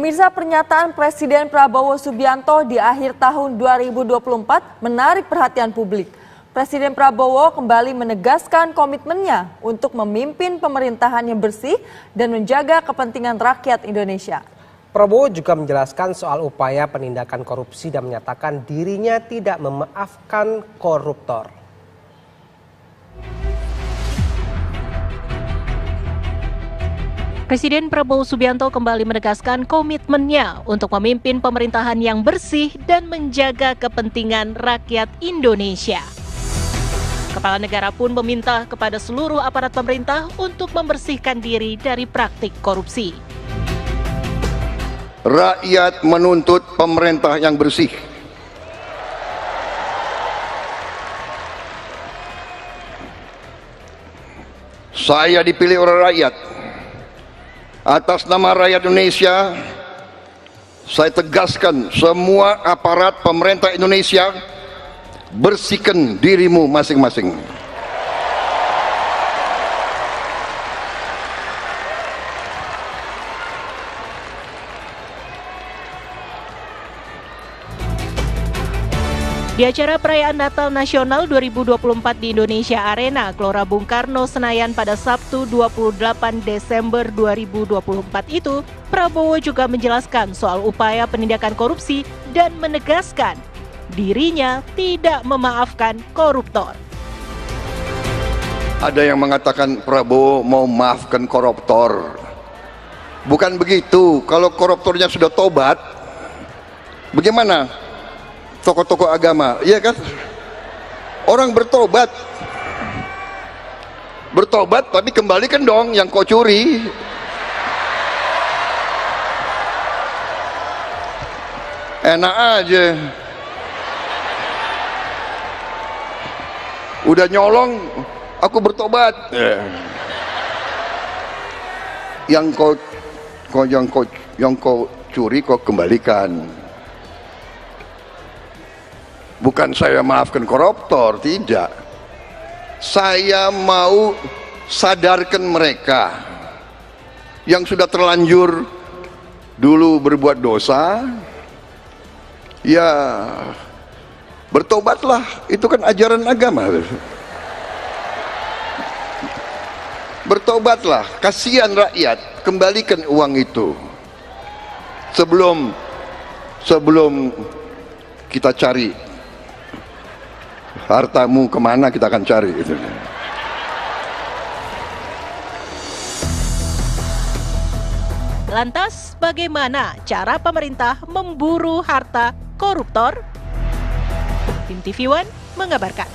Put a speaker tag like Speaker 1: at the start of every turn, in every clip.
Speaker 1: Pemirsa, pernyataan Presiden Prabowo Subianto di akhir tahun 2024 menarik perhatian publik. Presiden Prabowo kembali menegaskan komitmennya untuk memimpin pemerintahan yang bersih dan menjaga kepentingan rakyat Indonesia.
Speaker 2: Prabowo juga menjelaskan soal upaya penindakan korupsi dan menyatakan dirinya tidak memaafkan koruptor.
Speaker 3: Presiden Prabowo Subianto kembali menegaskan komitmennya untuk memimpin pemerintahan yang bersih dan menjaga kepentingan rakyat Indonesia. Kepala negara pun meminta kepada seluruh aparat pemerintah untuk membersihkan diri dari praktik korupsi.
Speaker 4: Rakyat menuntut pemerintah yang bersih. Saya dipilih oleh rakyat. Atas nama rakyat Indonesia, saya tegaskan semua aparat pemerintah Indonesia, bersihkan dirimu masing-masing.
Speaker 3: Di acara perayaan Natal Nasional 2024 di Indonesia Arena, Gelora Bung Karno, Senayan pada Sabtu 28 Desember 2024 itu, Prabowo juga menjelaskan soal upaya penindakan korupsi dan menegaskan dirinya tidak memaafkan koruptor.
Speaker 4: Ada yang mengatakan Prabowo mau maafkan koruptor. Bukan begitu. Kalau koruptornya sudah tobat, bagaimana? Tokoh-tokoh agama, iya kan? Orang bertobat tapi kembalikan dong yang kau curi. Enak aja. Udah nyolong, aku bertobat. Yang kau curi kau kembalikan. Bukan saya maafkan koruptor, tidak. Saya mau sadarkan mereka yang sudah terlanjur dulu berbuat dosa, ya bertobatlah, itu kan ajaran agama. Bertobatlah, kasihan rakyat, kembalikan uang itu. Sebelum kita cari hartamu kemana, kita akan cari itu.
Speaker 3: Lantas, bagaimana cara pemerintah memburu harta koruptor? Tim TV One mengabarkan.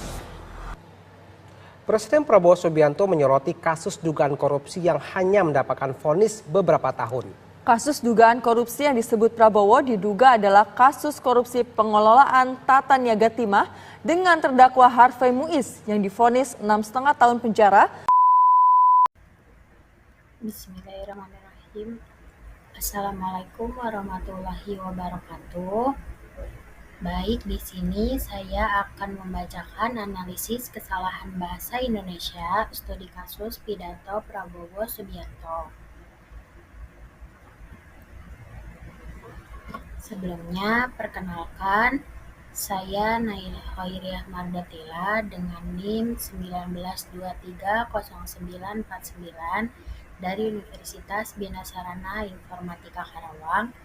Speaker 2: Presiden Prabowo Subianto menyoroti kasus dugaan korupsi yang hanya mendapatkan vonis beberapa tahun.
Speaker 1: Kasus dugaan korupsi yang disebut Prabowo diduga adalah kasus korupsi pengelolaan Tata Niaga Timah dengan terdakwa Harvey Muiz yang divonis 6,5 tahun penjara.
Speaker 5: Bismillahirrahmanirrahim. Assalamualaikum warahmatullahi wabarakatuh. Baik, di sini saya akan membacakan analisis kesalahan bahasa Indonesia studi kasus pidato Prabowo Subianto. Sebelumnya, perkenalkan, saya Naila Khairiah Mardatila dengan NIM 19230949 dari Universitas Bina Sarana Informatika Karawang.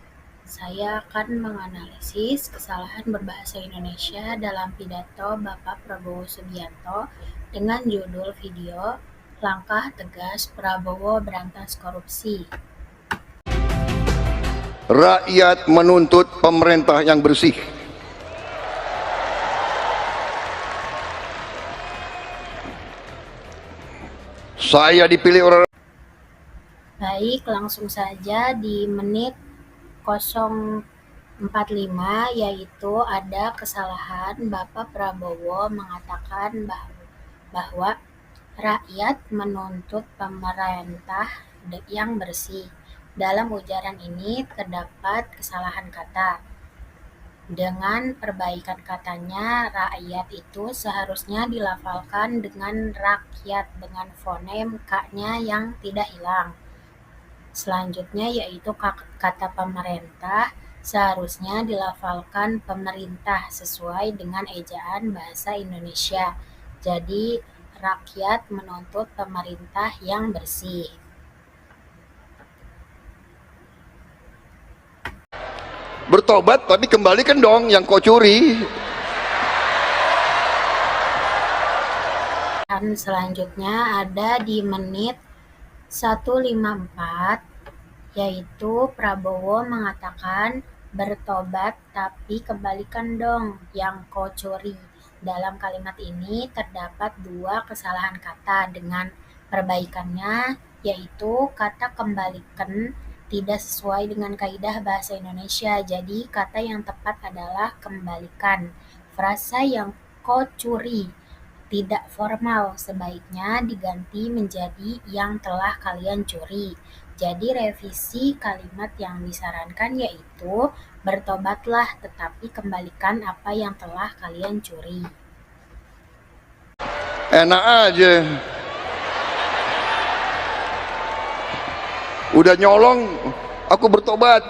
Speaker 5: Saya akan menganalisis kesalahan berbahasa Indonesia dalam pidato Bapak Prabowo Subianto dengan judul video Langkah Tegas Prabowo Berantas Korupsi.
Speaker 4: Rakyat menuntut pemerintah yang bersih. Saya dipilih oleh.
Speaker 5: Baik, langsung saja di menit 045, yaitu ada kesalahan Bapak Prabowo mengatakan bahwa rakyat menuntut pemerintah yang bersih. Dalam ujaran ini terdapat kesalahan kata. Dengan perbaikan katanya, rakyat itu seharusnya dilafalkan dengan rakyat dengan fonem K-nya yang tidak hilang. Selanjutnya yaitu kata pemerintah seharusnya dilafalkan pemerintah sesuai dengan ejaan bahasa Indonesia. Jadi rakyat menuntut pemerintah yang bersih.
Speaker 4: Bertobat tapi kembalikan dong yang kau curi.
Speaker 5: Dan selanjutnya ada di menit 154, yaitu Prabowo mengatakan bertobat tapi kembalikan dong yang kau curi. Dalam kalimat ini terdapat dua kesalahan kata dengan perbaikannya, yaitu kata kembalikan tidak sesuai dengan kaidah bahasa Indonesia. Jadi kata yang tepat adalah kembalikan. Frasa yang kau curi tidak formal, sebaiknya diganti menjadi yang telah kalian curi. Jadi revisi kalimat yang disarankan yaitu bertobatlah tetapi kembalikan apa yang telah kalian curi.
Speaker 4: Enak aja. Udah nyolong, aku bertobat.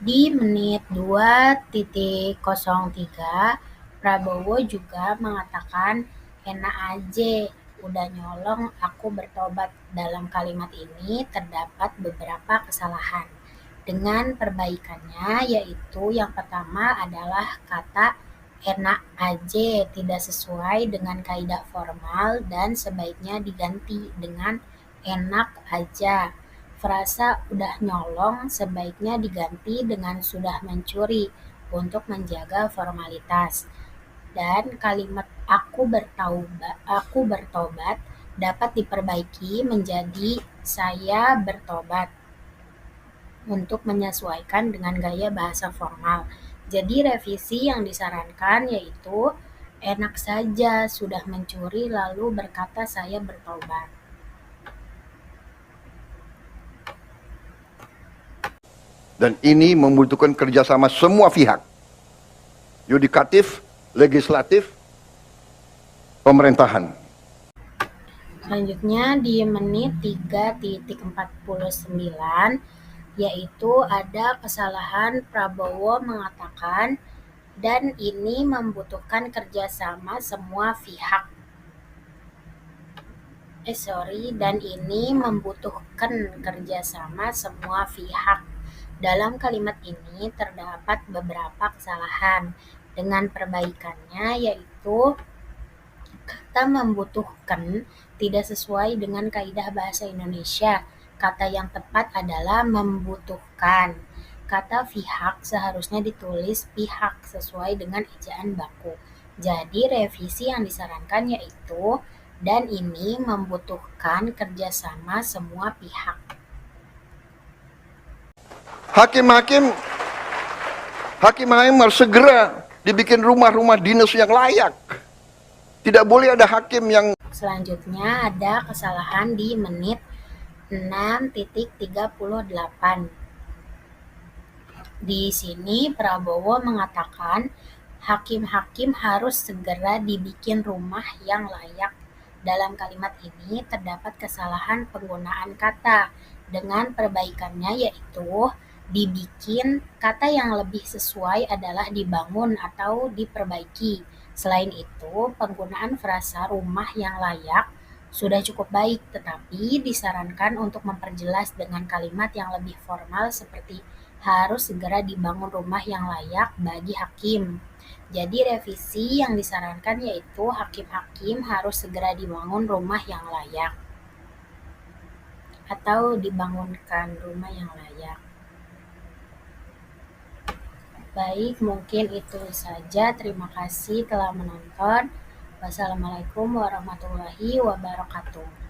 Speaker 5: Di menit 2.03, Prabowo juga mengatakan enak aja, udah nyolong aku bertobat. Dalam kalimat ini terdapat beberapa kesalahan. Dengan perbaikannya yaitu yang pertama adalah kata enak aja tidak sesuai dengan kaidah formal dan sebaiknya diganti dengan enak aja. Frasa udah nyolong sebaiknya diganti dengan sudah mencuri untuk menjaga formalitas. Dan kalimat aku bertobat dapat diperbaiki menjadi saya bertobat untuk menyesuaikan dengan gaya bahasa formal. Jadi revisi yang disarankan yaitu enak saja sudah mencuri lalu berkata saya bertobat.
Speaker 4: Dan ini membutuhkan kerjasama semua pihak. Yudikatif, legislatif, pemerintahan.
Speaker 5: Selanjutnya di menit 3.49 yaitu ada kesalahan Prabowo mengatakan dan ini membutuhkan kerjasama semua pihak. Dan ini membutuhkan kerjasama semua pihak. Dalam kalimat ini terdapat beberapa kesalahan. Dengan perbaikannya yaitu kata membutuhkan tidak sesuai dengan kaidah bahasa Indonesia. Kata yang tepat adalah membutuhkan. Kata pihak seharusnya ditulis pihak sesuai dengan ejaan baku. Jadi revisi yang disarankan yaitu dan ini membutuhkan kerjasama semua pihak.
Speaker 4: Hakim-hakim harus segera dibikin rumah-rumah dinas yang layak. Tidak boleh ada hakim yang...
Speaker 5: Selanjutnya ada kesalahan di menit 6.38. Di sini Prabowo mengatakan hakim-hakim harus segera dibikin rumah yang layak. Dalam kalimat ini terdapat kesalahan penggunaan kata. Dengan perbaikannya yaitu dibikin, kata yang lebih sesuai adalah dibangun atau diperbaiki. Selain itu, penggunaan frasa rumah yang layak sudah cukup baik, tetapi disarankan untuk memperjelas dengan kalimat yang lebih formal seperti harus segera dibangun rumah yang layak bagi hakim. Jadi revisi yang disarankan yaitu hakim-hakim harus segera dibangun rumah yang layak atau dibangunkan rumah yang layak. Baik, mungkin itu saja. Terima kasih telah menonton. Wassalamualaikum warahmatullahi wabarakatuh.